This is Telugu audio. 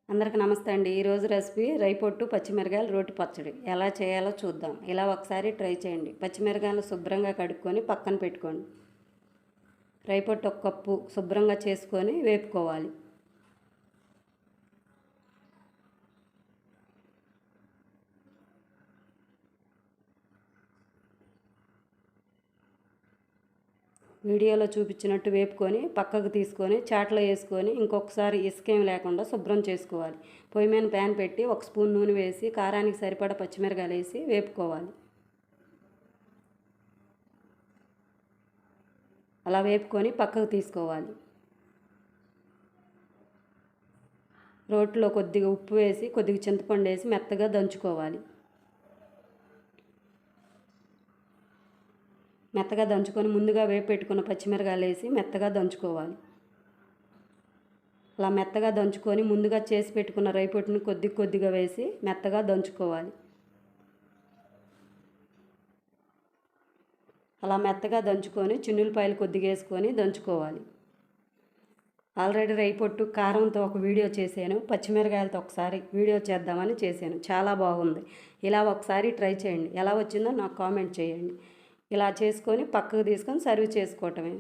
అందరికీ నమస్తే అండి. ఈరోజు రెసిపీ రైపొట్టు పచ్చిమిరకాయలు రోటి పచ్చడి ఎలా చేయాలో చూద్దాం. ఇలా ఒకసారి ట్రై చేయండి. పచ్చిమిరకాయలు శుభ్రంగా కడుక్కొని పక్కన పెట్టుకోండి. రైపొట్టు ఒక కప్పు శుభ్రంగా చేసుకొని వేపుకోవాలి. వీడియోలో చూపించినట్టు వేపుకొని పక్కకు తీసుకొని చాట్లో వేసుకొని ఇంకొకసారి ఇసుకేం లేకుండా శుభ్రం చేసుకోవాలి. పొయ్యి మీద ప్యాన్ పెట్టి 1 స్పూన్ నూనె వేసి కారానికి సరిపడా పచ్చిమిరకాయలు వేసి వేపుకోవాలి. అలా వేపుకొని పక్కకు తీసుకోవాలి. రోట్లో కొద్దిగా ఉప్పు వేసి కొద్దిగా చింతపండు వేసి మెత్తగా దంచుకోవాలి. మెత్తగా దంచుకొని ముందుగా వేపు పెట్టుకున్న పచ్చిమిరకాయలు వేసి మెత్తగా దంచుకోవాలి. అలా మెత్తగా దంచుకొని ముందుగా చేసి పెట్టుకున్న రైపొట్టుని కొద్దిగా వేసి మెత్తగా దంచుకోవాలి. అలా మెత్తగా దంచుకొని చిన్నులపాయలు కొద్దిగా వేసుకొని దంచుకోవాలి. ఆల్రెడీ రైపొట్టు కారంతో ఒక వీడియో చేశాను. పచ్చిమిరకాయలతో ఒకసారి వీడియో చేద్దామని చేశాను. చాలా బాగుంది. ఇలా ఒకసారి ట్రై చేయండి. ఎలా వచ్చిందో నాకు కామెంట్ చేయండి. ఇలా చేసుకొని పక్కకు తీసుకొని సర్వ్ చేసుకోవటమే.